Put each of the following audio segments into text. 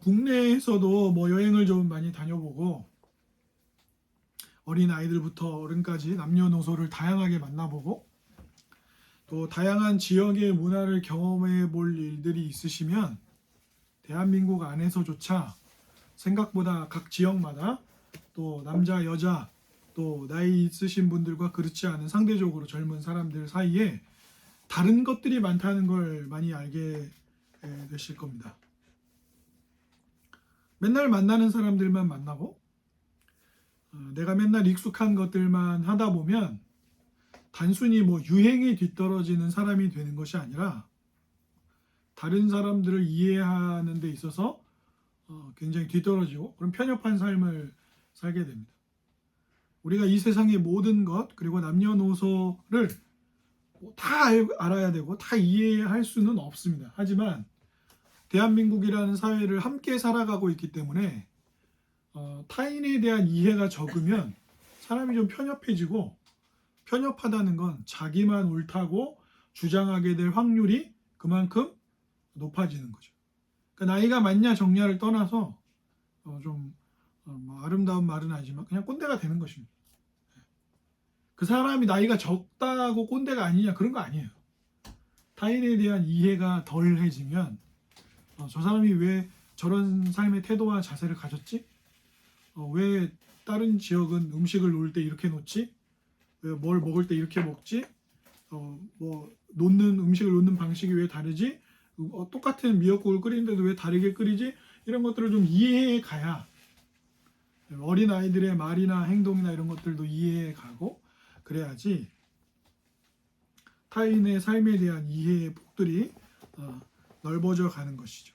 국내에서도 뭐 여행을 좀 많이 다녀보고 어린 아이들부터 어른까지 남녀노소를 다양하게 만나보고 또 다양한 지역의 문화를 경험해 볼 일들이 있으시면 대한민국 안에서조차 생각보다 각 지역마다 또 남자, 여자, 또 나이 있으신 분들과 그렇지 않은 상대적으로 젊은 사람들 사이에 다른 것들이 많다는 걸 많이 알게 되실 겁니다. 맨날 만나는 사람들만 만나고 내가 맨날 익숙한 것들만 하다 보면 단순히 뭐 유행에 뒤떨어지는 사람이 되는 것이 아니라 다른 사람들을 이해하는 데 있어서 굉장히 뒤떨어지고 그런 편협한 삶을 살게 됩니다. 우리가 이 세상의 모든 것 그리고 남녀노소를 다 알아야 되고 다 이해할 수는 없습니다. 하지만 대한민국이라는 사회를 함께 살아가고 있기 때문에 타인에 대한 이해가 적으면 사람이 좀 편협해지고 편협하다는 건 자기만 옳다고 주장하게 될 확률이 그만큼 높아지는 거죠. 그러니까 나이가 많냐 적냐를 떠나서 뭐 아름다운 말은 아니지만 그냥 꼰대가 되는 것입니다. 그 사람이 나이가 적다고 꼰대가 아니냐 그런 거 아니에요. 타인에 대한 이해가 덜해지면 저 사람이 왜 저런 삶의 태도와 자세를 가졌지? 왜 다른 지역은 음식을 놓을 때 이렇게 놓지? 왜 뭘 먹을 때 이렇게 먹지? 뭐 놓는 음식을 놓는 방식이 왜 다르지? 똑같은 미역국을 끓이는데도 왜 다르게 끓이지? 이런 것들을 좀 이해해 가야 어린 아이들의 말이나 행동이나 이런 것들도 이해해 가고 그래야지 타인의 삶에 대한 이해의 폭들이 넓어져 가는 것이죠.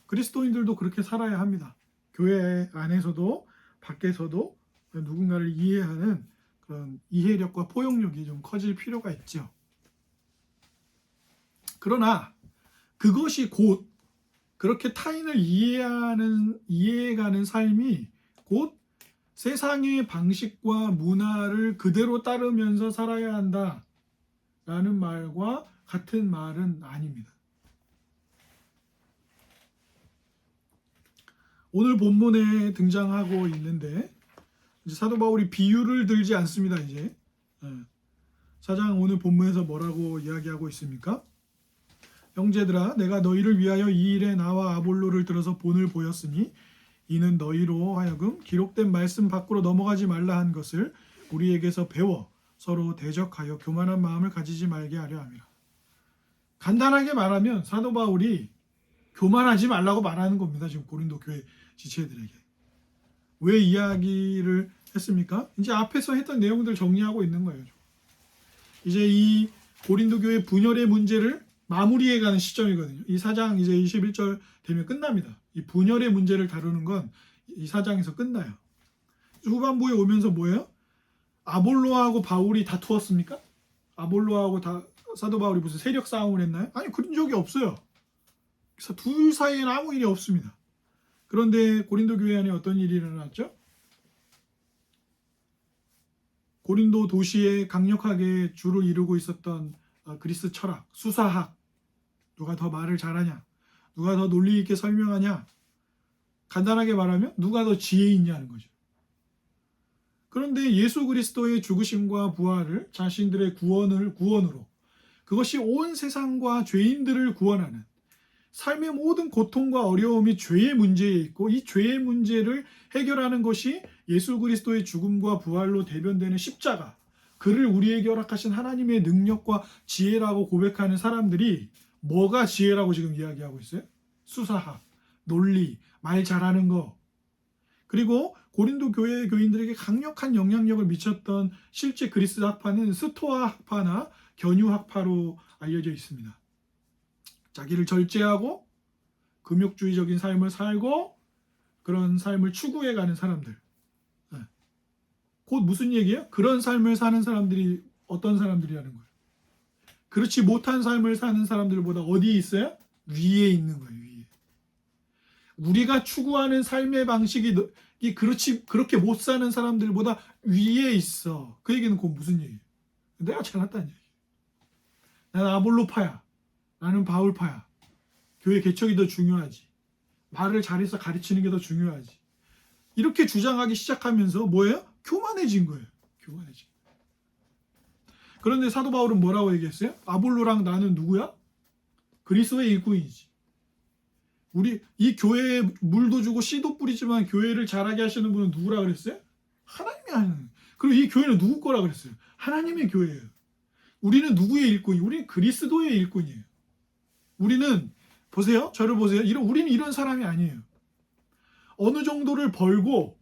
그리스도인들도 그렇게 살아야 합니다. 교회 안에서도 밖에서도 누군가를 이해하는 그런 이해력과 포용력이 좀 커질 필요가 있죠. 그러나 그것이 곧 그렇게 타인을 이해해가는 삶이 곧 세상의 방식과 문화를 그대로 따르면서 살아야 한다라는 말과 같은 말은 아닙니다. 오늘 본문에 등장하고 있는데 이제 사도 바울이 비유를 들지 않습니다. 이제 4장 오늘 본문에서 뭐라고 이야기하고 있습니까? 형제들아 내가 너희를 위하여 이 일에 나와 아볼로를 들어서 본을 보였으니 이는 너희로 하여금 기록된 말씀 밖으로 넘어가지 말라 한 것을 우리에게서 배워 서로 대적하여 교만한 마음을 가지지 말게 하려 함이라. 간단하게 말하면 사도 바울이 교만하지 말라고 말하는 겁니다. 지금 고린도 교회 지체들에게. 왜 이야기를 했습니까? 이제 앞에서 했던 내용들 정리하고 있는 거예요. 이제 이 고린도 교회 분열의 문제를 마무리해가는 시점이거든요. 이 4장 이제 21절 되면 끝납니다. 이 분열의 문제를 다루는 건 이 4장에서 끝나요. 후반부에 오면서 뭐예요? 아볼로하고 바울이 다투었습니까? 아볼로하고 사도 바울이 무슨 세력 싸움을 했나요? 아니 그런 적이 없어요. 그래서 둘 사이에는 아무 일이 없습니다. 그런데 고린도 교회 안에 어떤 일이 일어났죠? 고린도 도시에 강력하게 주를 이루고 있었던 그리스 철학, 수사학, 누가 더 말을 잘하냐, 누가 더 논리 있게 설명하냐, 간단하게 말하면 누가 더 지혜 있냐는 거죠. 그런데 예수 그리스도의 죽으심과 부활을 자신들의 구원으로 그것이 온 세상과 죄인들을 구원하는 삶의 모든 고통과 어려움이 죄의 문제에 있고 이 죄의 문제를 해결하는 것이 예수 그리스도의 죽음과 부활로 대변되는 십자가, 그를 우리에게 허락하신 하나님의 능력과 지혜라고 고백하는 사람들이 뭐가 지혜라고 지금 이야기하고 있어요? 수사학, 논리, 말 잘하는 거. 그리고 고린도 교회 교인들에게 강력한 영향력을 미쳤던 실제 그리스 학파는 스토아 학파나 견유 학파로 알려져 있습니다. 자기를 절제하고 금욕주의적인 삶을 살고 그런 삶을 추구해가는 사람들. 곧 무슨 얘기예요? 그런 삶을 사는 사람들이 어떤 사람들이라는 거예요? 그렇지 못한 삶을 사는 사람들보다 어디에 있어요? 위에 있는 거예요. 위에. 우리가 추구하는 삶의 방식이 그렇게 못 사는 사람들보다 위에 있어. 그 얘기는 곧 무슨 얘기예요? 내가 잘났다는 얘기예요. 나는 아볼로파야. 나는 바울파야. 교회 개척이 더 중요하지. 말을 잘해서 가르치는 게 더 중요하지. 이렇게 주장하기 시작하면서 뭐예요? 교만해진 거예요. 교만해진. 그런데 사도 바울은 뭐라고 얘기했어요? 아볼로랑 나는 누구야? 그리스도의 일꾼이지. 우리 이 교회에 물도 주고 씨도 뿌리지만 교회를 자라게 하시는 분은 누구라 그랬어요? 하나님이 하는. 그리고 이 교회는 누구 거라 그랬어요? 하나님의 교회예요. 우리는 누구의 일꾼이? 우리는 그리스도의 일꾼이에요. 우리는 보세요. 저를 보세요. 우리는 이런 사람이 아니에요. 어느 정도를 벌고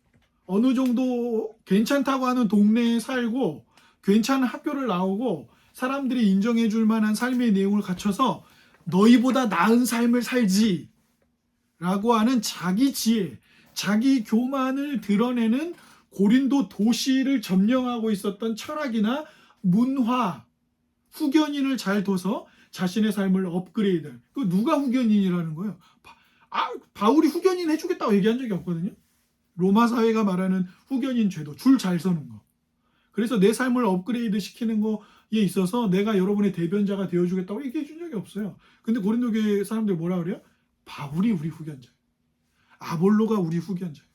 어느 정도 괜찮다고 하는 동네에 살고 괜찮은 학교를 나오고 사람들이 인정해 줄 만한 삶의 내용을 갖춰서 너희보다 나은 삶을 살지 라고 하는 자기 지혜, 자기 교만을 드러내는 고린도 도시를 점령하고 있었던 철학이나 문화, 후견인을 잘 둬서 자신의 삶을 업그레이드. 그 누가 후견인이라는 거예요? 바울이 후견인 해주겠다고 얘기한 적이 없거든요. 로마 사회가 말하는 후견인 제도, 줄 잘 서는 거. 그래서 내 삶을 업그레이드 시키는 거에 있어서 내가 여러분의 대변자가 되어주겠다고 얘기해 준 적이 없어요. 근데 고린도 교회 사람들이 뭐라 그래요? 바울이 우리 후견자예요. 아볼로가 우리 후견자예요.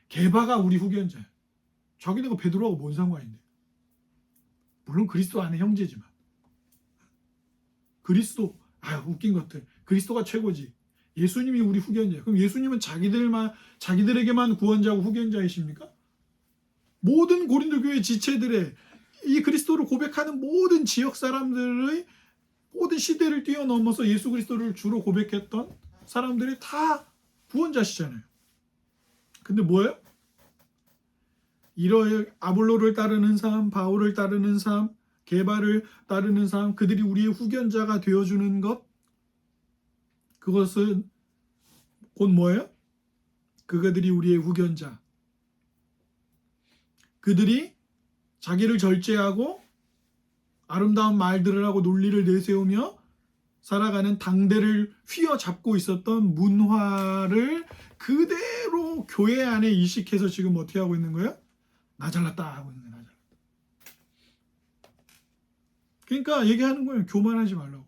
게바가 우리 후견자예요. 자기네가 베드로하고 뭔 상관인데. 물론 그리스도 안에 형제지만. 그리스도, 웃긴 것들. 그리스도가 최고지. 예수님이 우리 후견자예요. 그럼 예수님은 자기들에게만 구원자고 후견자이십니까? 모든 고린도 교회 지체들의 이 그리스도를 고백하는 모든 지역 사람들의 모든 시대를 뛰어넘어서 예수 그리스도를 주로 고백했던 사람들이 다 구원자시잖아요. 근데 뭐예요? 이러한 아볼로를 따르는 삶, 바울을 따르는 삶, 게바를 따르는 삶, 그들이 우리의 후견자가 되어주는 것, 그것은 곧 뭐예요? 그들이 우리의 후견자. 그들이 자기를 절제하고 아름다운 말들을 하고 논리를 내세우며 살아가는 당대를 휘어잡고 있었던 문화를 그대로 교회 안에 이식해서 지금 어떻게 하고 있는 거예요? 나 잘났다 하고 있는 거예요. 나 잘났다. 그러니까 얘기하는 거예요. 교만하지 말라고.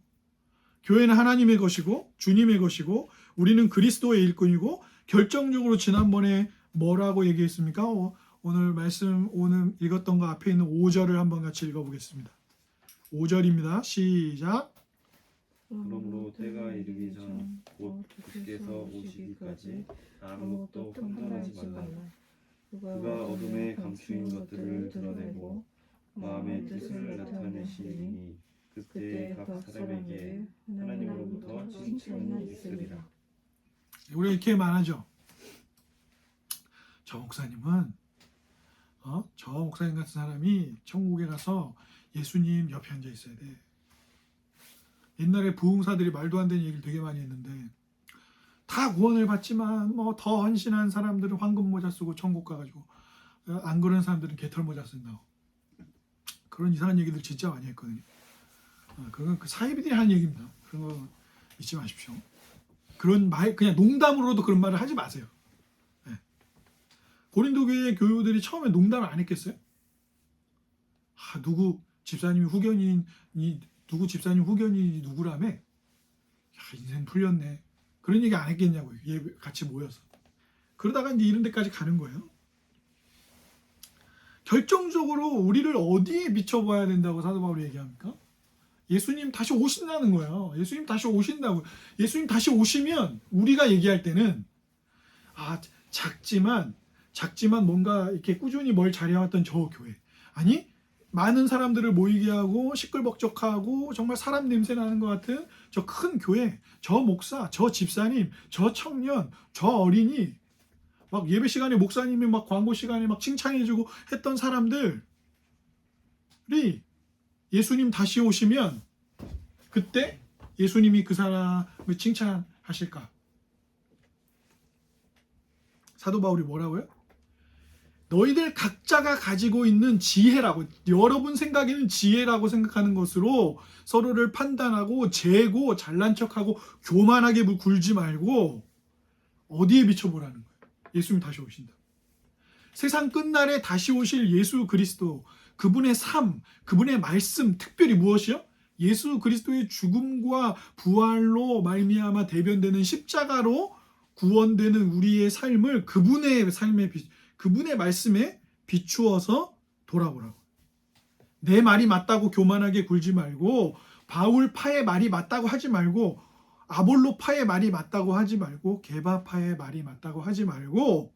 교회는 하나님의 것이고 주님의 것이고 우리는 그리스도의 일꾼이고 결정적으로 지난번에 뭐라고 얘기했습니까? 오늘 말씀 오늘 읽었던 거 앞에 있는 5절을 한번 같이 읽어보겠습니다. 5절입니다. 시작. 그러므로 때가 이르기 전 곧 주께서 오시기까지 아무것도 판단하지 말라. 그가 어둠에 감추인 것들을 드러내고 마음의 뜻을 나타내시니 그때 각 사람에게 하나님으로부터 칭찬이 있으리라. 우리가 이렇게 말하죠. 저 목사님은 저 목사님 같은 사람이 천국에 가서 예수님 옆에 앉아 있어야 돼. 옛날에 부흥사들이 말도 안 되는 얘기를 되게 많이 했는데 다 구원을 받지만 더 헌신한 사람들은 황금 모자 쓰고 천국 가가지고 안 그런 사람들은 개털 모자 쓴다고. 그런 이상한 얘기들 진짜 많이 했거든요. 그건 그 사이비들이 하는 얘기입니다. 그런 거 잊지 마십시오. 그런 말 그냥 농담으로도 그런 말을 하지 마세요. 네. 고린도 교회 교우들이 처음에 농담을 안 했겠어요? 누구 집사님 후견인이 누구라며? 인생 풀렸네. 그런 얘기 안 했겠냐고요. 같이 모여서. 그러다가 이제 이런 데까지 가는 거예요. 결정적으로 우리를 어디에 비춰봐야 된다고 사도 바울이 얘기합니까? 예수님 다시 오신다는 거예요. 예수님 다시 오신다고. 예수님 다시 오시면 우리가 얘기할 때는 작지만 뭔가 이렇게 꾸준히 뭘 잘해왔던 저 교회. 아니 많은 사람들을 모이게 하고 시끌벅적하고 정말 사람 냄새 나는 것 같은 저 큰 교회, 저 목사, 저 집사님, 저 청년, 저 어린이 막 예배 시간에 목사님이 막 광고 시간에 막 칭찬해주고 했던 사람들이 예수님 다시 오시면 그때 예수님이 그 사람을 칭찬하실까? 사도 바울이 뭐라고요? 너희들 각자가 가지고 있는 지혜라고, 여러분 생각에는 지혜라고 생각하는 것으로 서로를 판단하고 재고 잘난 척하고 교만하게 굴지 말고 어디에 비춰보라는 거예요. 예수님 다시 오신다. 세상 끝날에 다시 오실 예수 그리스도, 그분의 삶, 그분의 말씀, 특별히 무엇이요? 예수 그리스도의 죽음과 부활로 말미암아 대변되는 십자가로 구원되는 우리의 삶을 그분의 말씀에 비추어서 돌아보라고. 내 말이 맞다고 교만하게 굴지 말고, 바울파의 말이 맞다고 하지 말고, 아볼로파의 말이 맞다고 하지 말고, 게바파의 말이 맞다고 하지 말고,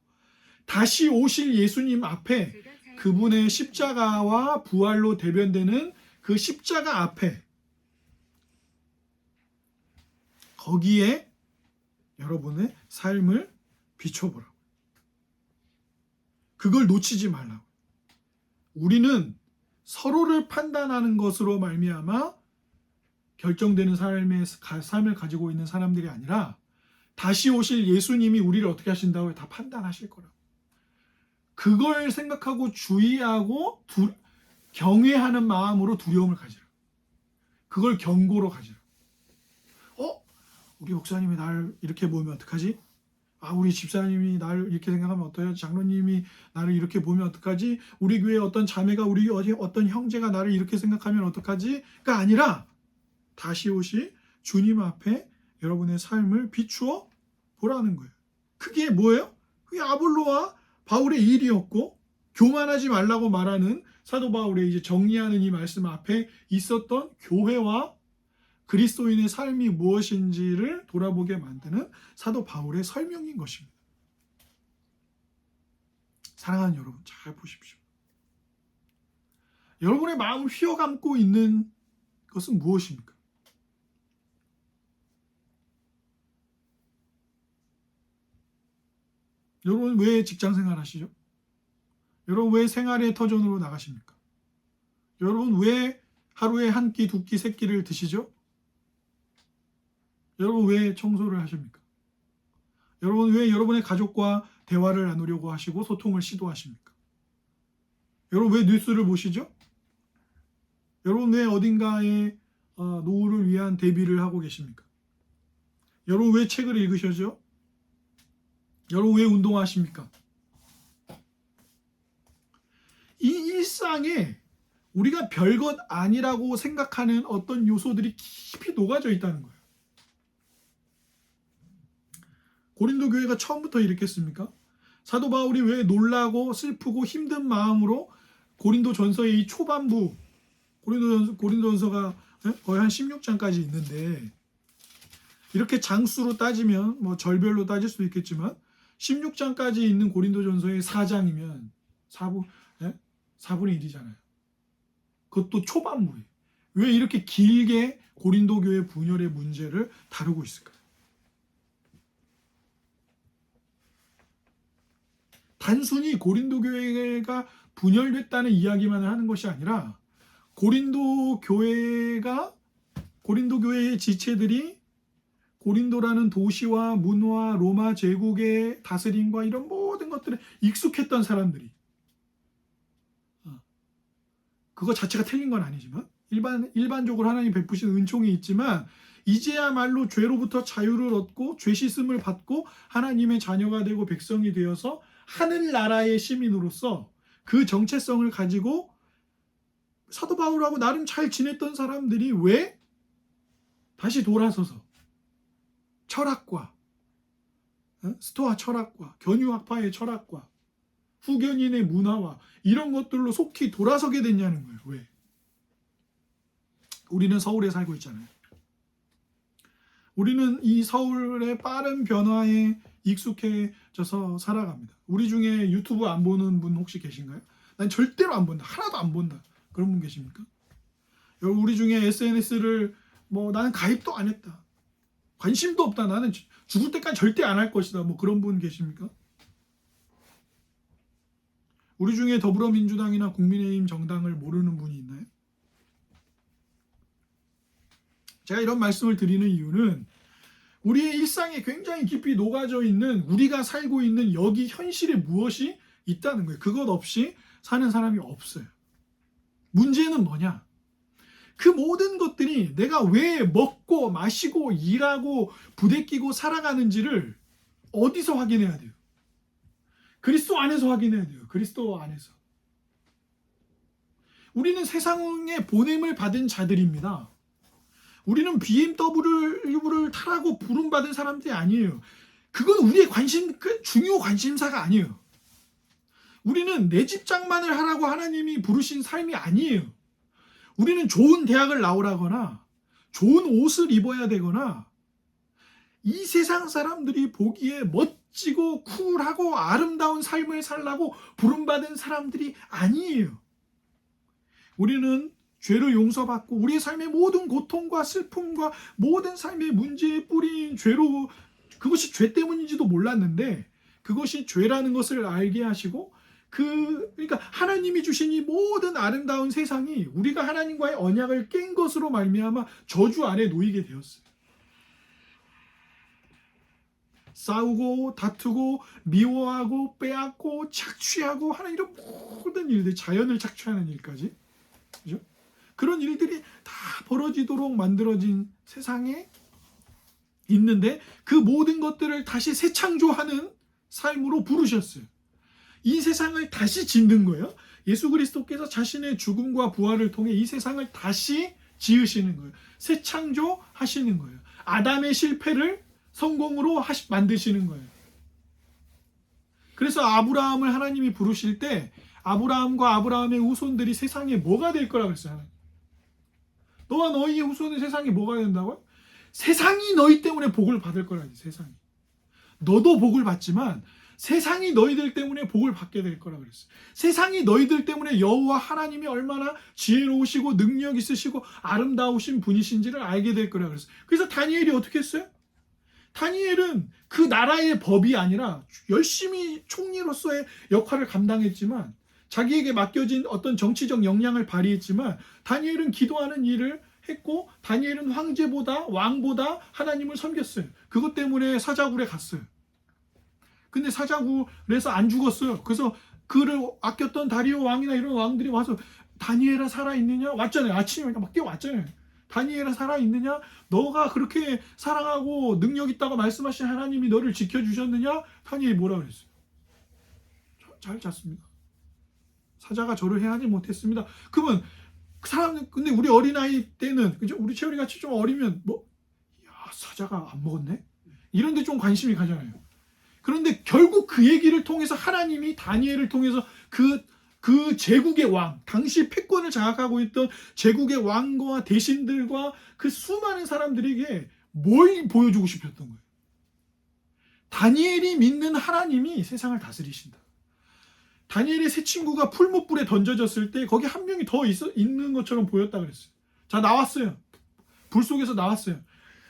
다시 오실 예수님 앞에 그분의 십자가와 부활로 대변되는 그 십자가 앞에, 거기에 여러분의 삶을 비춰보라고. 그걸 놓치지 말라고. 우리는 서로를 판단하는 것으로 말미암아 결정되는 삶을 가지고 있는 사람들이 아니라, 다시 오실 예수님이 우리를 어떻게 하신다고 다 판단하실 거라고. 그걸 생각하고 주의하고 경외하는 마음으로 두려움을 가지라. 그걸 경고로 가지라. 우리 목사님이 나를 이렇게 보면 어떡하지? 우리 집사님이 나를 이렇게 생각하면 어떠요? 장로님이 나를 이렇게 보면 어떡하지? 우리 교회 어떤 자매가, 우리 어떤 형제가 나를 이렇게 생각하면 어떡하지?가 아니라, 다시 오실 주님 앞에 여러분의 삶을 비추어 보라는 거예요. 그게 뭐예요? 그게 아볼로와 바울의 일이었고, 교만하지 말라고 말하는 사도 바울의 이제 정리하는 이 말씀 앞에 있었던 교회와 그리스도인의 삶이 무엇인지를 돌아보게 만드는 사도 바울의 설명인 것입니다. 사랑하는 여러분, 잘 보십시오. 여러분의 마음을 휘어감고 있는 것은 무엇입니까? 여러분 왜 직장생활 하시죠? 여러분 왜 생활의 터전으로 나가십니까? 여러분 왜 하루에 한 끼, 두 끼, 세 끼를 드시죠? 여러분 왜 청소를 하십니까? 여러분 왜 여러분의 가족과 대화를 나누려고 하시고 소통을 시도하십니까? 여러분 왜 뉴스를 보시죠? 여러분 왜 어딘가에 노후를 위한 대비를 하고 계십니까? 여러분 왜 책을 읽으셔죠? 여러분 왜 운동하십니까? 이 일상에 우리가 별것 아니라고 생각하는 어떤 요소들이 깊이 녹아져 있다는 거예요. 고린도 교회가 처음부터 이랬겠습니까? 사도 바울이 왜 놀라고 슬프고 힘든 마음으로 고린도 전서의 이 초반부, 고린도전서가 거의 한 16장까지 있는데, 이렇게 장수로 따지면 뭐 절별로 따질 수도 있겠지만 16장까지 있는 고린도전서의 4장이면 4분의 1이잖아요. 그것도 초반부에 왜 이렇게 길게 고린도 교회 분열의 문제를 다루고 있을까요? 단순히 고린도 교회가 분열됐다는 이야기만 하는 것이 아니라, 고린도 교회의 지체들이 고린도라는 도시와 문화, 로마 제국의 다스림과 이런 모든 것들에 익숙했던 사람들이, 그거 자체가 틀린 건 아니지만, 일반적으로 하나님 베푸신 은총이 있지만, 이제야말로 죄로부터 자유를 얻고 죄 씻음을 받고 하나님의 자녀가 되고 백성이 되어서 하늘나라의 시민으로서 그 정체성을 가지고 사도 바울하고 나름 잘 지냈던 사람들이 왜 다시 돌아서서 철학과 스토아 철학과 견유학파의 철학과 후견인의 문화와 이런 것들로 속히 돌아서게 됐냐는 거예요. 왜? 우리는 서울에 살고 있잖아요. 우리는 이 서울의 빠른 변화에 익숙해져서 살아갑니다. 우리 중에 유튜브 안 보는 분 혹시 계신가요? 난 절대로 안 본다. 하나도 안 본다. 그런 분 계십니까? 여러분, 우리 중에 SNS를 나는 가입도 안 했다. 관심도 없다. 나는 죽을 때까지 절대 안 할 것이다. 그런 분 계십니까? 우리 중에 더불어민주당이나 국민의힘 정당을 모르는 분이 있나요? 제가 이런 말씀을 드리는 이유는 우리의 일상에 굉장히 깊이 녹아져 있는, 우리가 살고 있는 여기 현실에 무엇이 있다는 거예요. 그것 없이 사는 사람이 없어요. 문제는 뭐냐? 그 모든 것들이 내가 왜 먹고 마시고 일하고 부대끼고 살아가는지를 어디서 확인해야 돼요? 그리스도 안에서 확인해야 돼요. 그리스도 안에서. 우리는 세상에 보냄을 받은 자들입니다. 우리는 BMW를 타라고 부름받은 사람들이 아니에요. 그건 우리의 중요 관심사가 아니에요. 우리는 내 집 장만을 하라고 하나님이 부르신 삶이 아니에요. 우리는 좋은 대학을 나오라거나 좋은 옷을 입어야 되거나 이 세상 사람들이 보기에 멋지고 쿨하고 아름다운 삶을 살라고 부름받은 사람들이 아니에요. 우리는 죄로 용서받고 우리의 삶의 모든 고통과 슬픔과 모든 삶의 문제의 뿌리인 죄로, 그것이 죄 때문인지도 몰랐는데 그것이 죄라는 것을 알게 하시고 그러니까 하나님이 주신 이 모든 아름다운 세상이 우리가 하나님과의 언약을 깬 것으로 말미암아 저주 아래 놓이게 되었어요. 싸우고 다투고 미워하고 빼앗고 착취하고 하는 이런 모든 일들, 자연을 착취하는 일까지, 그죠? 그런 일들이 다 벌어지도록 만들어진 세상에 있는데 그 모든 것들을 다시 새창조하는 삶으로 부르셨어요. 이 세상을 다시 짓는 거예요. 예수 그리스도께서 자신의 죽음과 부활을 통해 이 세상을 다시 지으시는 거예요. 새창조하시는 거예요. 아담의 실패를 성공으로 만드시는 거예요. 그래서 아브라함을 하나님이 부르실 때 아브라함과 아브라함의 후손들이 세상에 뭐가 될 거라고 했어요. 너와 너희의 후손은 세상에 뭐가 된다고요? 세상이 너희 때문에 복을 받을 거라고 했어요. 세상이. 너도 복을 받지만 세상이 너희들 때문에 복을 받게 될 거라고 그랬어요. 세상이 너희들 때문에 여호와 하나님이 얼마나 지혜로우시고 능력 있으시고 아름다우신 분이신지를 알게 될 거라고 그랬어요. 그래서 다니엘이 어떻게 했어요? 다니엘은 그 나라의 법이 아니라 열심히 총리로서의 역할을 감당했지만 자기에게 맡겨진 어떤 정치적 역량을 발휘했지만 다니엘은 기도하는 일을 했고 다니엘은 황제보다 왕보다 하나님을 섬겼어요. 그것 때문에 사자굴에 갔어요. 근데 사자굴에서 안 죽었어요. 그래서 그를 아꼈던 다리오 왕이나 이런 왕들이 와서 다니엘아 살아있느냐? 왔잖아요. 아침에 막 뛰어왔잖아요. 다니엘아 살아있느냐? 너가 그렇게 사랑하고 능력 있다고 말씀하신 하나님이 너를 지켜주셨느냐? 다니엘이 뭐라 그랬어요? 잘 잤습니다. 사자가 저를 해하지 못했습니다. 그러면 근데 우리 어린아이 때는, 그죠? 우리 채원이 같이 좀 어리면 야, 사자가 안 먹었네? 이런 데 좀 관심이 가잖아요. 그런데 결국 그 얘기를 통해서 하나님이 다니엘을 통해서 그 제국의 왕, 당시 패권을 장악하고 있던 제국의 왕과 대신들과 그 수많은 사람들에게 뭘 보여주고 싶었던 거예요? 다니엘이 믿는 하나님이 세상을 다스리신다. 다니엘의 세 친구가 풀무불에 던져졌을 때 거기 한 명이 더 있는 것처럼 보였다 그랬어요. 자, 나왔어요. 불 속에서 나왔어요.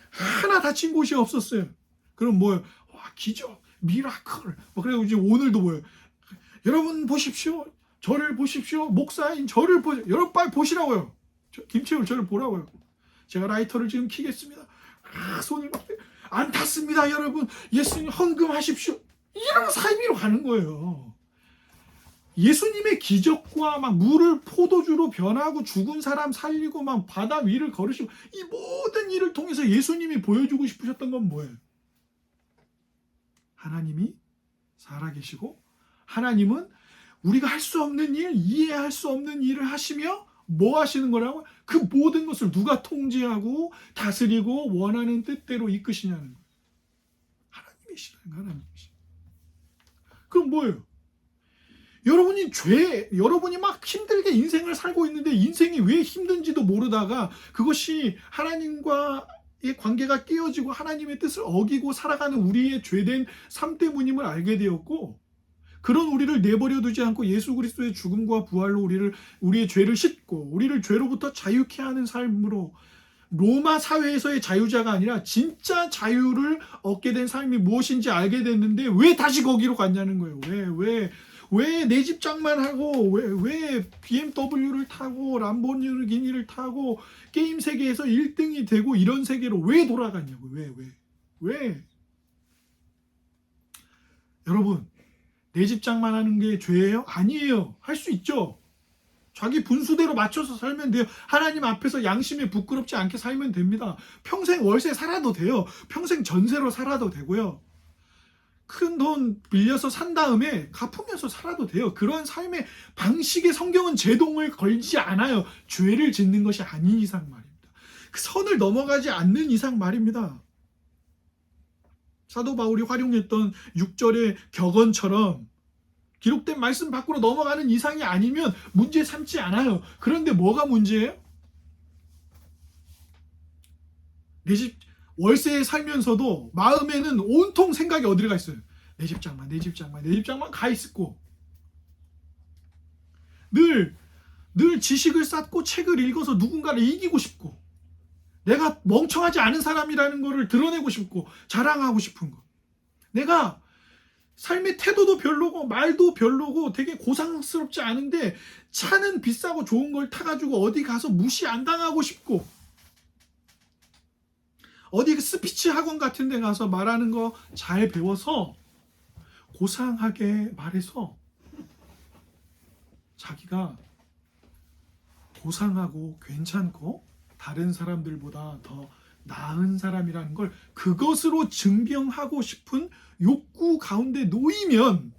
하나 다친 곳이 없었어요. 그럼 뭐예요? 와, 기적, 미라클. 그래서 이제 오늘도 뭐예요? 여러분 보십시오. 저를 보십시오. 목사인 저를 보세요. 여러분 빨리 보시라고요. 김채울 저를 보라고요. 제가 라이터를 지금 켜겠습니다. 손을 막 안 탔습니다. 여러분 예수님 헌금하십시오. 이런 사이비로 가는 거예요. 예수님의 기적과 막 물을 포도주로 변하고 죽은 사람 살리고 막 바다 위를 걸으시고 이 모든 일을 통해서 예수님이 보여주고 싶으셨던 건 뭐예요? 하나님이 살아계시고 하나님은 우리가 할 수 없는 일, 이해할 수 없는 일을 하시며 뭐 하시는 거라고? 그 모든 것을 누가 통제하고 다스리고 원하는 뜻대로 이끄시냐는 거예요. 하나님이시라는 거예요. 하나님이시. 그럼 뭐예요? 여러분이 막 힘들게 인생을 살고 있는데 인생이 왜 힘든지도 모르다가 그것이 하나님과의 관계가 깨어지고 하나님의 뜻을 어기고 살아가는 우리의 죄된 삶 때문임을 알게 되었고, 그런 우리를 내버려 두지 않고 예수 그리스도의 죽음과 부활로 우리의 죄를 씻고 우리를 죄로부터 자유케 하는 삶으로 로마 사회에서의 자유자가 아니라 진짜 자유를 얻게 된 삶이 무엇인지 알게 됐는데 왜 다시 거기로 갔냐는 거예요. 왜 내 집 장만하고 왜 BMW를 타고 람보르기니를 타고 게임 세계에서 1등이 되고 이런 세계로 왜 돌아갔냐고. 왜? 여러분, 내 집 장만하는 게 죄예요? 아니에요. 할 수 있죠. 자기 분수대로 맞춰서 살면 돼요. 하나님 앞에서 양심에 부끄럽지 않게 살면 됩니다. 평생 월세 살아도 돼요. 평생 전세로 살아도 되고요. 큰 돈 빌려서 산 다음에 갚으면서 살아도 돼요. 그런 삶의 방식에 성경은 제동을 걸지 않아요. 죄를 짓는 것이 아닌 이상 말입니다. 그 선을 넘어가지 않는 이상 말입니다. 사도 바울이 활용했던 6절의 격언처럼 기록된 말씀 밖으로 넘어가는 이상이 아니면 문제 삼지 않아요. 그런데 뭐가 문제예요? 내 집 월세에 살면서도 마음에는 온통 생각이 어디로 가 있어요? 내 집 장만, 내 집 장만, 내 집 장만 가 있고 늘 지식을 쌓고 책을 읽어서 누군가를 이기고 싶고 내가 멍청하지 않은 사람이라는 것을 드러내고 싶고 자랑하고 싶은 거. 내가 삶의 태도도 별로고 말도 별로고 되게 고상스럽지 않은데 차는 비싸고 좋은 걸 타가지고 어디 가서 무시 안 당하고 싶고 어디 스피치 학원 같은 데 가서 말하는 거 잘 배워서 고상하게 말해서 자기가 고상하고 괜찮고 다른 사람들보다 더 나은 사람이라는 걸 그것으로 증명하고 싶은 욕구 가운데 놓이면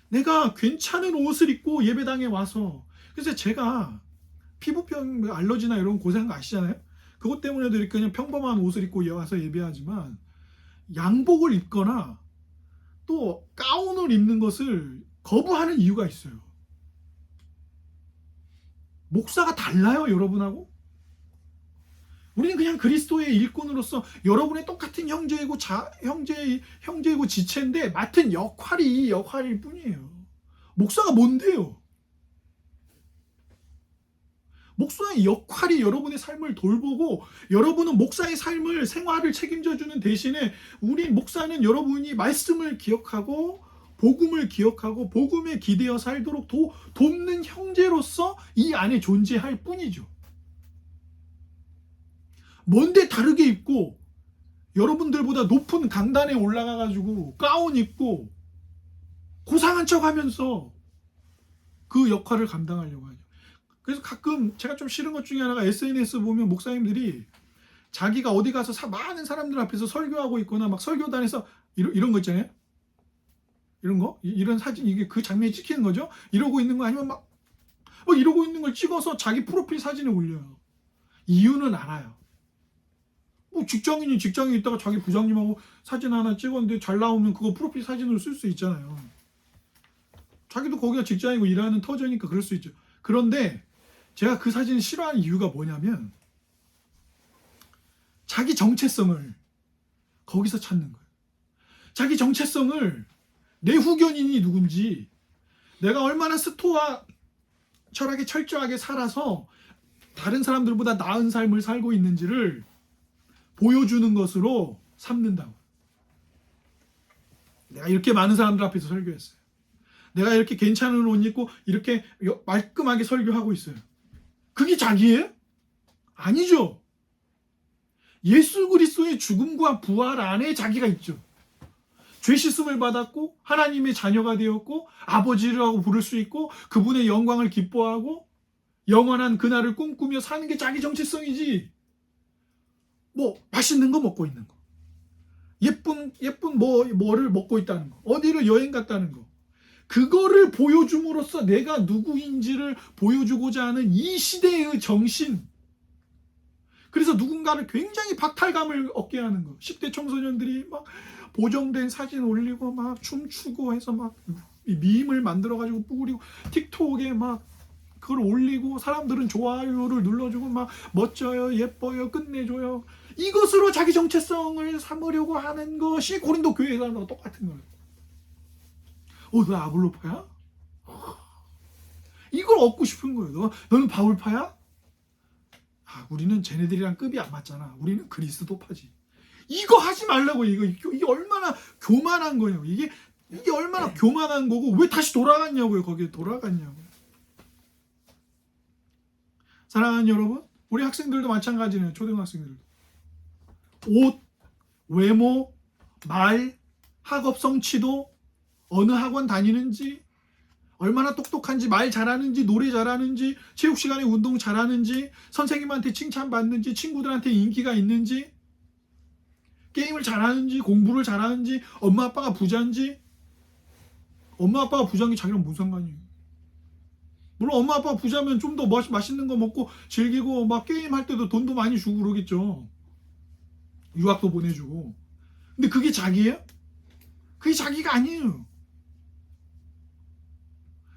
내가 괜찮은 옷을 입고 예배당에 와서 그래서 제가 피부병 알러지나 이런 고생한 거 아시잖아요. 그것 때문에도 이렇게 그냥 평범한 옷을 입고 와서 예배하지만 양복을 입거나 또 가운을 입는 것을 거부하는 이유가 있어요. 목사가 달라요, 여러분하고? 우리는 그냥 그리스도의 일꾼으로서 여러분의 똑같은 형제이고 형제이고 지체인데 맡은 역할이 역할일 뿐이에요. 목사가 뭔데요? 목사의 역할이 여러분의 삶을 돌보고 여러분은 목사의 삶을 생활을 책임져주는 대신에 우리 목사는 여러분이 말씀을 기억하고 복음을 기억하고 복음에 기대어 살도록 돕는 형제로서 이 안에 존재할 뿐이죠. 뭔데 다르게 입고 여러분들보다 높은 강단에 올라가가지고 가운 입고 고상한 척하면서 그 역할을 감당하려고 하죠. 그래서 가끔 제가 좀 싫은 것 중에 하나가 SNS 보면 목사님들이 자기가 어디 가서 많은 사람들 앞에서 설교하고 있거나 막 설교단에서 이런 거 있잖아요. 이런 거? 이런 사진, 이게 그 장면이 찍히는 거죠? 이러고 있는 거 아니면 막 이러고 있는 걸 찍어서 자기 프로필 사진에 올려요. 이유는 알아요. 뭐 직장인이 직장에 있다가 자기 부장님하고 사진 하나 찍었는데 잘 나오면 그거 프로필 사진으로 쓸 수 있잖아요. 자기도 거기가 직장이고 일하는 터전이니까 그럴 수 있죠. 그런데 제가 그 사진을 싫어하는 이유가 뭐냐면 자기 정체성을 거기서 찾는 거예요. 자기 정체성을 내 후견인이 누군지 내가 얼마나 스토아 철학에 철저하게 살아서 다른 사람들보다 나은 삶을 살고 있는지를 보여주는 것으로 삼는다고. 내가 이렇게 많은 사람들 앞에서 설교했어요. 내가 이렇게 괜찮은 옷 입고 이렇게 말끔하게 설교하고 있어요. 그게 자기예요? 아니죠. 예수 그리스도의 죽음과 부활 안에 자기가 있죠. 죄 씻음을 받았고 하나님의 자녀가 되었고 아버지라고 부를 수 있고 그분의 영광을 기뻐하고 영원한 그날을 꿈꾸며 사는 게 자기 정체성이지. 뭐 맛있는 거 먹고 있는 거, 예쁜 뭐를 먹고 있다는 거, 어디를 여행 갔다는 거, 그거를 보여줌으로써 내가 누구인지를 보여주고자 하는 이 시대의 정신. 그래서 누군가를 굉장히 박탈감을 얻게 하는 거. 10대 청소년들이 막 보정된 사진 올리고 막 춤추고 해서 막 밈을 만들어가지고 뿌리고 틱톡에 막 그걸 올리고 사람들은 좋아요를 눌러주고 막 멋져요, 예뻐요, 끝내줘요. 이것으로 자기 정체성을 삼으려고 하는 것이 고린도 교회 사람과 똑같은 거예요. 너 아볼로파야? 이걸 얻고 싶은 거예요. 너는 바울파야? 우리는 쟤네들이랑 급이 안 맞잖아. 우리는 그리스도파지. 이거 하지 말라고. 이게 얼마나 교만한 거냐고. 이게 얼마나 교만한 거고 왜 다시 돌아갔냐고요. 거기에 돌아갔냐고요. 사랑하는 여러분, 우리 학생들도 마찬가지네요. 초등학생들도. 옷, 외모, 말, 학업 성취도, 어느 학원 다니는지, 얼마나 똑똑한지, 말 잘하는지, 노래 잘하는지, 체육 시간에 운동 잘하는지, 선생님한테 칭찬받는지, 친구들한테 인기가 있는지, 게임을 잘하는지, 공부를 잘하는지, 엄마 아빠가 부자인지. 엄마 아빠가 부자인 게 자기랑 뭔 상관이에요. 물론 엄마 아빠 부자면 좀 더 맛있는 거 먹고 즐기고 막 게임할 때도 돈도 많이 주고 그러겠죠. 유학도 보내주고. 근데 그게 자기예요? 그게 자기가 아니에요.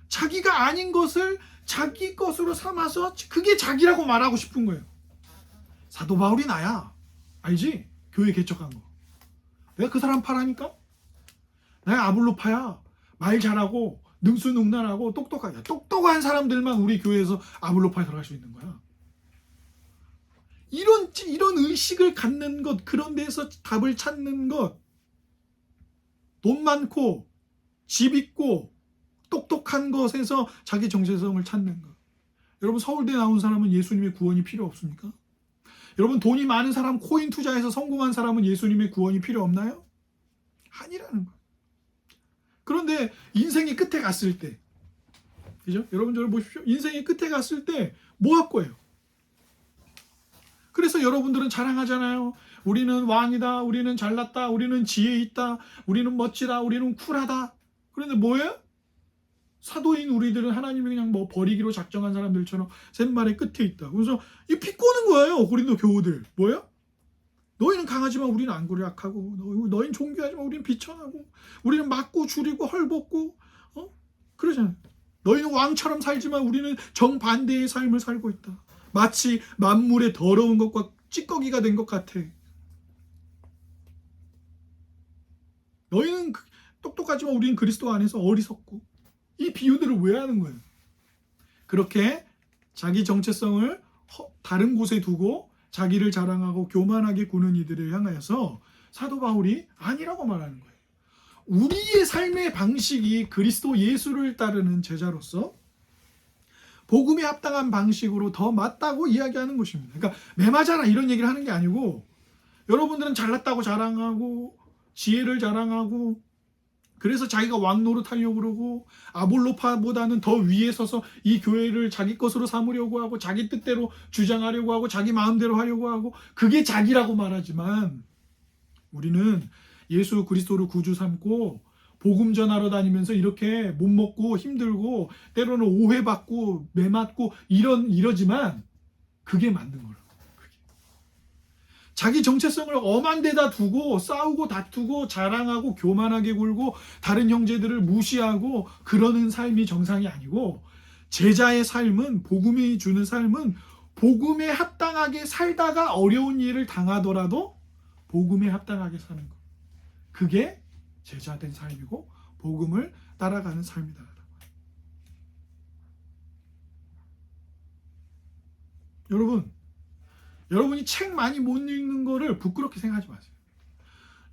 자기가 아닌 것을 자기 것으로 삼아서 그게 자기라고 말하고 싶은 거예요. 사도 바울이 나야. 알지? 교회 개척한 거. 내가 그 사람 파라니까? 내가 아볼로파야. 말 잘하고 능수능란하고 똑똑하게. 똑똑한 사람들만 우리 교회에서 아볼로파에 들어갈 수 있는 거야. 이런 의식을 갖는 것, 그런 데서 답을 찾는 것, 돈 많고 집 있고 똑똑한 것에서 자기 정체성을 찾는 것. 여러분, 서울대 나온 사람은 예수님의 구원이 필요 없습니까? 여러분, 돈이 많은 사람, 코인 투자해서 성공한 사람은 예수님의 구원이 필요 없나요? 아니라는 거예요. 그런데 인생의 끝에 갔을 때, 그죠? 여러분, 저를 보십시오. 인생의 끝에 갔을 때 뭐 할 거예요? 그래서 여러분들은 자랑하잖아요. 우리는 왕이다. 우리는 잘났다. 우리는 지혜 있다. 우리는 멋지다. 우리는 쿨하다. 그런데 뭐예요? 사도인 우리들은 하나님이 그냥 뭐 버리기로 작정한 사람들처럼 샘말의 끝에 있다. 그래서 이 비꼬는 거예요. 고린도 교우들. 뭐예요? 너희는 강하지만 우리는 안 그래 약하고, 너희는 존귀하지만 우리는 비천하고, 우리는 맞고 줄이고 헐벗고, 그러잖아요. 너희는 왕처럼 살지만 우리는 정반대의 삶을 살고 있다. 마치 만물의 더러운 것과 찌꺼기가 된 것 같아. 너희는 똑똑하지만 우리는 그리스도 안에서 어리석고. 이 비유들을 왜 하는 거예요? 그렇게 자기 정체성을 다른 곳에 두고 자기를 자랑하고 교만하게 구는 이들을 향하여서 사도 바울이 아니라고 말하는 거예요. 우리의 삶의 방식이 그리스도 예수를 따르는 제자로서 복음에 합당한 방식으로 더 맞다고 이야기하는 것입니다. 그러니까 매맞아라 이런 얘기를 하는 게 아니고, 여러분들은 잘났다고 자랑하고 지혜를 자랑하고 그래서 자기가 왕 노릇하려고 그러고 아볼로파보다는 더 위에 서서 이 교회를 자기 것으로 삼으려고 하고 자기 뜻대로 주장하려고 하고 자기 마음대로 하려고 하고, 그게 자기라고 말하지만 우리는 예수 그리스도를 구주 삼고 복음 전하러 다니면서 이렇게 못 먹고 힘들고 때로는 오해받고 매맞고 이러지만 그게 맞는 거라고. 자기 정체성을 엄한 데다 두고 싸우고 다투고 자랑하고 교만하게 굴고 다른 형제들을 무시하고 그러는 삶이 정상이 아니고, 제자의 삶은, 복음이 주는 삶은 복음에 합당하게 살다가 어려운 일을 당하더라도 복음에 합당하게 사는 것. 그게 제자된 삶이고 복음을 따라가는 삶이다. 여러분이 책 많이 못 읽는 거를 부끄럽게 생각하지 마세요.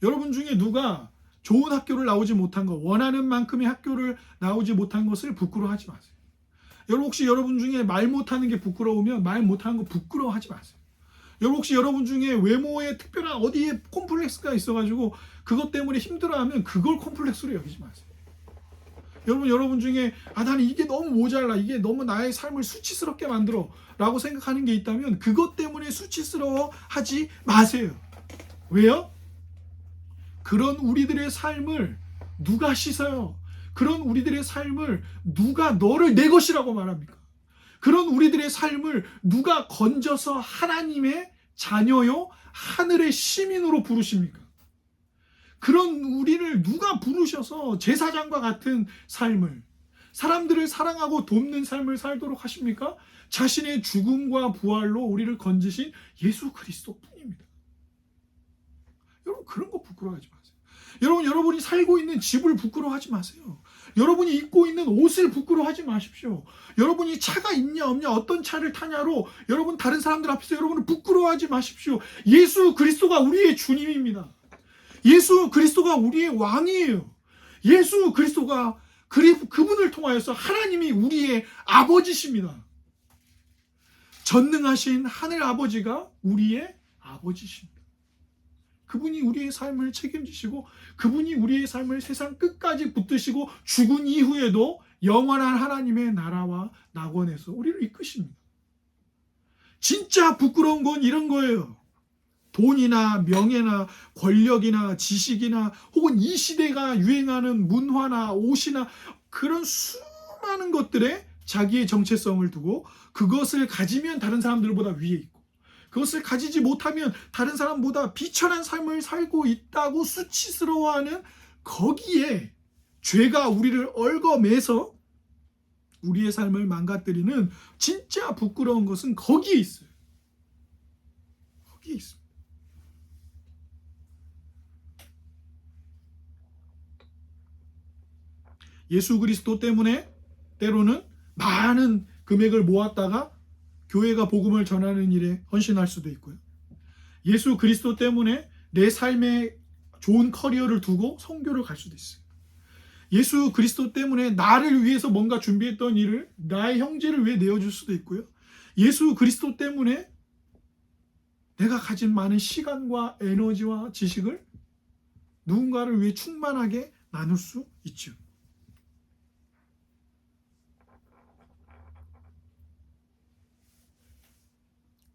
여러분 중에 누가 좋은 학교를 나오지 못한 것, 원하는 만큼의 학교를 나오지 못한 것을 부끄러워하지 마세요. 여러분, 혹시 여러분 중에 말 못하는 게 부끄러우면 말 못하는 거 부끄러워하지 마세요. 여러분, 혹시 여러분 중에 외모에 특별한 어디에 콤플렉스가 있어가지고 그것 때문에 힘들어하면 그걸 콤플렉스로 여기지 마세요. 여러분 중에 나는 이게 너무 모자라, 이게 너무 나의 삶을 수치스럽게 만들어 라고 생각하는 게 있다면 그것 때문에 수치스러워 하지 마세요. 왜요? 그런 우리들의 삶을 누가 씻어요? 그런 우리들의 삶을 누가 너를 내 것이라고 말합니까? 그런 우리들의 삶을 누가 건져서 하나님의 자녀요, 하늘의 시민으로 부르십니까? 그런 우리를 누가 부르셔서 제사장과 같은 삶을, 사람들을 사랑하고 돕는 삶을 살도록 하십니까? 자신의 죽음과 부활로 우리를 건지신 예수 그리스도 뿐입니다. 여러분, 그런 거 부끄러워하지 마세요. 여러분이 살고 있는 집을 부끄러워하지 마세요. 여러분이 입고 있는 옷을 부끄러워하지 마십시오. 여러분이 차가 있냐 없냐, 어떤 차를 타냐로 여러분 다른 사람들 앞에서 여러분을 부끄러워하지 마십시오. 예수 그리스도가 우리의 주님입니다. 예수 그리스도가 우리의 왕이에요. 예수 그리스도가 그분을 통하여서 하나님이 우리의 아버지십니다. 전능하신 하늘 아버지가 우리의 아버지십니다. 그분이 우리의 삶을 책임지시고 그분이 우리의 삶을 세상 끝까지 붙드시고 죽은 이후에도 영원한 하나님의 나라와 낙원에서 우리를 이끄십니다. 진짜 부끄러운 건 이런 거예요. 돈이나 명예나 권력이나 지식이나 혹은 이 시대가 유행하는 문화나 옷이나 그런 수많은 것들에 자기의 정체성을 두고 그것을 가지면 다른 사람들보다 위에 있고 그것을 가지지 못하면 다른 사람보다 비천한 삶을 살고 있다고 수치스러워하는 거기에 죄가 우리를 얽어매서 우리의 삶을 망가뜨리는 진짜 부끄러운 것은 거기에 있어요. 거기에 있습니다. 예수 그리스도 때문에 때로는 많은 금액을 모았다가 교회가 복음을 전하는 일에 헌신할 수도 있고요. 예수 그리스도 때문에 내 삶에 좋은 커리어를 두고 선교를 갈 수도 있어요. 예수 그리스도 때문에 나를 위해서 뭔가 준비했던 일을 나의 형제를 위해 내어줄 수도 있고요. 예수 그리스도 때문에 내가 가진 많은 시간과 에너지와 지식을 누군가를 위해 충만하게 나눌 수 있죠.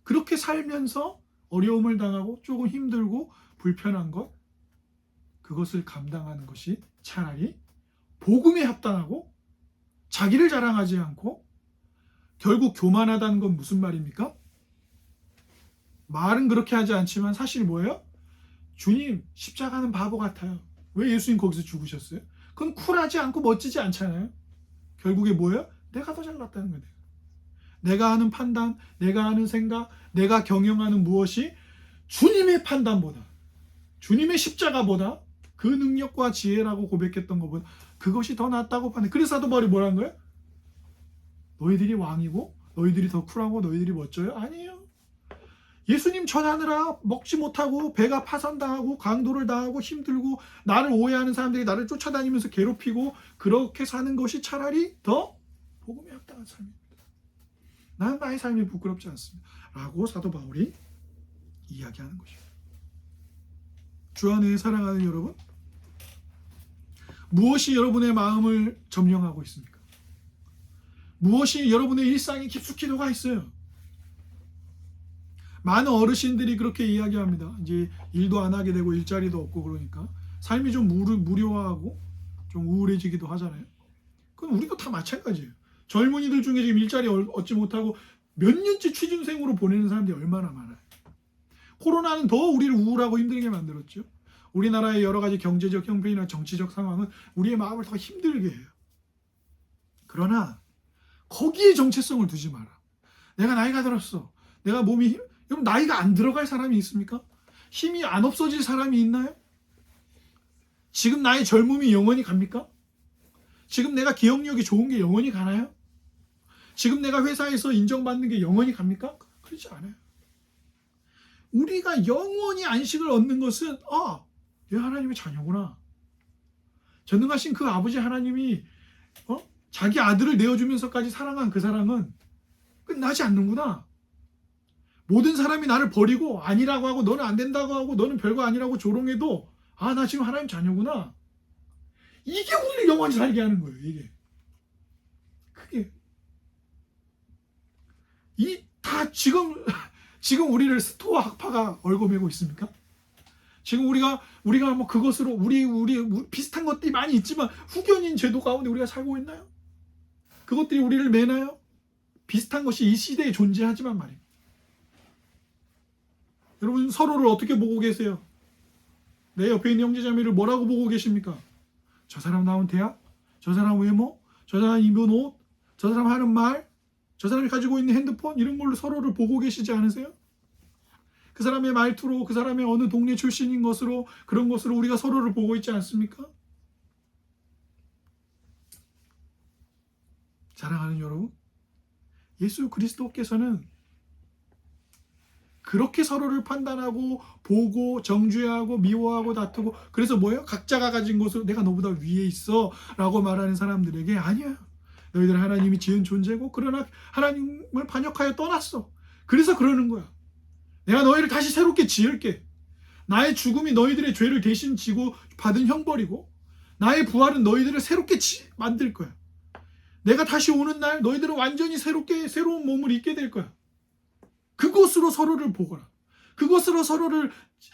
그렇게 살면서 어려움을 당하고 조금 힘들고 불편한 것, 그것을 감당하는 것이 차라리 복음에 합당하고 자기를 자랑하지 않고 결국 교만하다는 건 무슨 말입니까? 말은 그렇게 하지 않지만 사실 뭐예요? 주님, 십자가는 바보 같아요. 왜 예수님 거기서 죽으셨어요? 그건 쿨하지 않고 멋지지 않잖아요. 결국에 뭐예요? 내가 더 잘났다는 거예요. 내가 하는 판단, 내가 하는 생각, 내가 경영하는 무엇이 주님의 판단보다, 주님의 십자가보다 그 능력과 지혜라고 고백했던 것보다 그것이 더 낫다고 판단. 그래서 사도 바울이 뭐라는 거예요? 너희들이 왕이고 너희들이 더 쿨하고 너희들이 멋져요? 아니에요. 예수님 전하느라 먹지 못하고 배가 파산당하고 강도를 당하고 힘들고 나를 오해하는 사람들이 나를 쫓아다니면서 괴롭히고 그렇게 사는 것이 차라리 더 복음에 합당한 삶입니다. 나는 나의 삶이 부끄럽지 않습니다. 라고 사도 바울이 이야기하는 것입니다. 주 안에 사랑하는 여러분, 무엇이 여러분의 마음을 점령하고 있습니까? 무엇이 여러분의 일상에 깊숙이 녹아 있어요? 많은 어르신들이 그렇게 이야기합니다. 이제 일도 안 하게 되고 일자리도 없고 그러니까 삶이 좀 무료화하고 좀 우울해지기도 하잖아요. 그건 우리도 다 마찬가지예요. 젊은이들 중에 지금 일자리 얻지 못하고 몇 년째 취준생으로 보내는 사람들이 얼마나 많아요. 코로나는 더 우리를 우울하고 힘들게 만들었죠. 우리나라의 여러 가지 경제적 형편이나 정치적 상황은 우리의 마음을 더 힘들게 해요. 그러나 거기에 정체성을 두지 마라. 내가 나이가 들었어. 내가 몸이 여러분, 나이가 안 들어갈 사람이 있습니까? 힘이 안 없어질 사람이 있나요? 지금 나의 젊음이 영원히 갑니까? 지금 내가 기억력이 좋은 게 영원히 가나요? 지금 내가 회사에서 인정받는 게 영원히 갑니까? 그렇지 않아요. 우리가 영원히 안식을 얻는 것은 얘 하나님의 자녀구나. 전능하신 그 아버지 하나님이 자기 아들을 내어주면서까지 사랑한 그 사랑은 끝나지 않는구나. 모든 사람이 나를 버리고 아니라고 하고 너는 안 된다고 하고 너는 별거 아니라고 조롱해도 나 지금 하나님 자녀구나. 이게 우리를 영원히 살게 하는 거예요. 이게 그게 다 지금 우리를 스토아 학파가 얽어매고 있습니까? 지금 우리가 뭐 그것으로 우리 비슷한 것들이 많이 있지만 후견인 제도 가운데 우리가 살고 있나요? 그것들이 우리를 매나요? 비슷한 것이 이 시대에 존재하지만 말이에요. 여러분 서로를 어떻게 보고 계세요? 내 옆에 있는 형제자매를 뭐라고 보고 계십니까? 저 사람 나온 대학? 저 사람 외모? 저 사람 입은 옷? 저 사람 하는 말? 저 사람이 가지고 있는 핸드폰? 이런 걸로 서로를 보고 계시지 않으세요? 그 사람의 말투로, 그 사람의 어느 동네 출신인 것으로, 그런 것으로 우리가 서로를 보고 있지 않습니까? 사랑하는 여러분, 예수 그리스도께서는 그렇게 서로를 판단하고 보고 정죄하고 미워하고 다투고 그래서 뭐예요? 각자가 가진 것으로 내가 너보다 위에 있어 라고 말하는 사람들에게 아니야. 너희들 하나님이 지은 존재고 그러나 하나님을 반역하여 떠났어. 그래서 그러는 거야. 내가 너희를 다시 새롭게 지을게. 나의 죽음이 너희들의 죄를 대신 지고 받은 형벌이고 나의 부활은 너희들을 새롭게 만들 거야. 내가 다시 오는 날 너희들은 완전히 새로운 몸을 입게 될 거야. 그것으로 서로를 보거라. 그것으로 서로를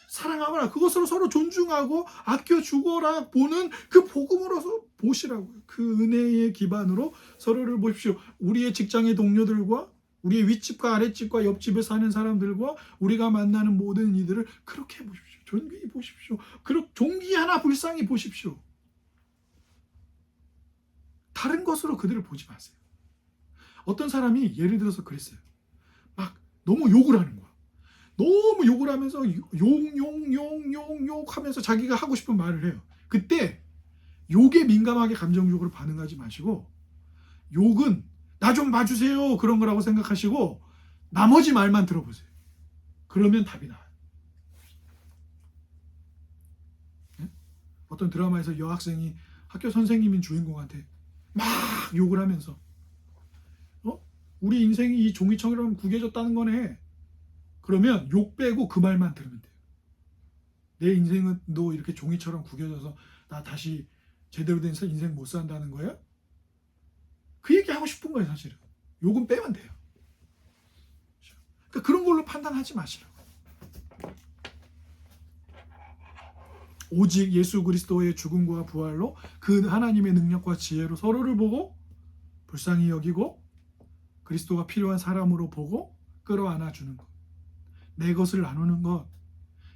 사랑하거나 그것으로 서로 존중하고 아껴주거라 보는 그 복음으로서 보시라고요. 그 은혜의 기반으로 서로를 보십시오. 우리의 직장의 동료들과 우리의 윗집과 아랫집과 옆집에 사는 사람들과 우리가 만나는 모든 이들을 그렇게 보십시오. 존귀히 보십시오. 존귀 하나 불쌍히 보십시오. 다른 것으로 그들을 보지 마세요. 어떤 사람이 예를 들어서 그랬어요. 막 너무 욕을 하는 거야. 너무 욕을 하면서 욕 하면서 자기가 하고 싶은 말을 해요. 그때 욕에 민감하게 감정적으로 반응하지 마시고 욕은 나 좀 봐주세요 그런 거라고 생각하시고 나머지 말만 들어보세요. 그러면 답이 나와요. 네? 어떤 드라마에서 여학생이 학교 선생님인 주인공한테 막 욕을 하면서 우리 인생이 이 종이처럼 구겨졌다는 거네. 그러면 욕 빼고 그 말만 들으면 돼요. 내 인생은 너 이렇게 종이처럼 구겨져서 나 다시 제대로 된 인생 못 산다는 거야? 그 얘기 하고 싶은 거예요, 사실은. 욕은 빼면 돼요. 그러니까 그런 걸로 판단하지 마시라고. 오직 예수 그리스도의 죽음과 부활로 그 하나님의 능력과 지혜로 서로를 보고 불쌍히 여기고 그리스도가 필요한 사람으로 보고 끌어안아 주는 것. 내 것을 나누는 것.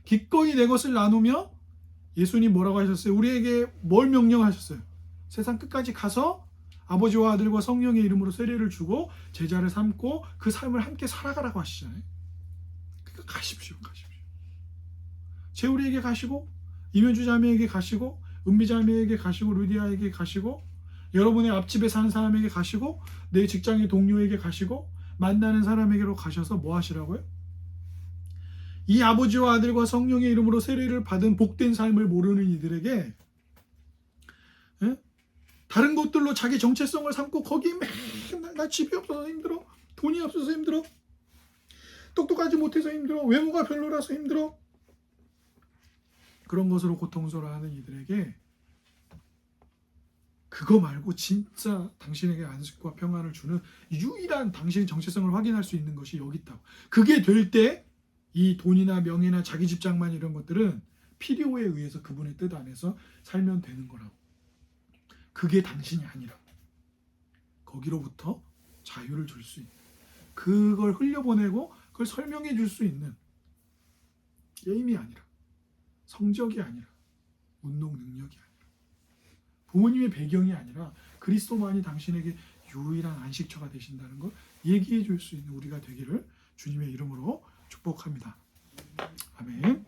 기꺼이 내 것을 나누며 예수님 뭐라고 하셨어요? 우리에게 뭘 명령하셨어요? 세상 끝까지 가서 아버지와 아들과 성령의 이름으로 세례를 주고 제자를 삼고 그 삶을 함께 살아가라고 하시잖아요. 그러니까 가십시오. 재우리에게 가시고 이면주 자매에게 가시고 은비 자매에게 가시고 루디아에게 가시고 여러분의 앞집에 사는 사람에게 가시고 내 직장의 동료에게 가시고 만나는 사람에게로 가셔서 뭐 하시라고요? 이 아버지와 아들과 성령의 이름으로 세례를 받은 복된 삶을 모르는 이들에게 다른 것들로 자기 정체성을 삼고 거기 맨날 나 집이 없어서 힘들어, 돈이 없어서 힘들어, 똑똑하지 못해서 힘들어, 외모가 별로라서 힘들어, 그런 것으로 고통스러워하는 이들에게 그거 말고 진짜 당신에게 안식과 평안을 주는 유일한 당신의 정체성을 확인할 수 있는 것이 여기 있다고. 그게 될 때 이 돈이나 명예나 자기 집장만 이런 것들은 필요에 의해서 그분의 뜻 안에서 살면 되는 거라고. 그게 당신이 아니라 거기로부터 자유를 줄 수 있는, 그걸 흘려보내고 그걸 설명해 줄 수 있는 게임이 아니라 성적이 아니라 운동 능력이 아니라 부모님의 배경이 아니라 그리스도만이 당신에게 유일한 안식처가 되신다는 걸 얘기해 줄 수 있는 우리가 되기를 주님의 이름으로 축복합니다. 아멘.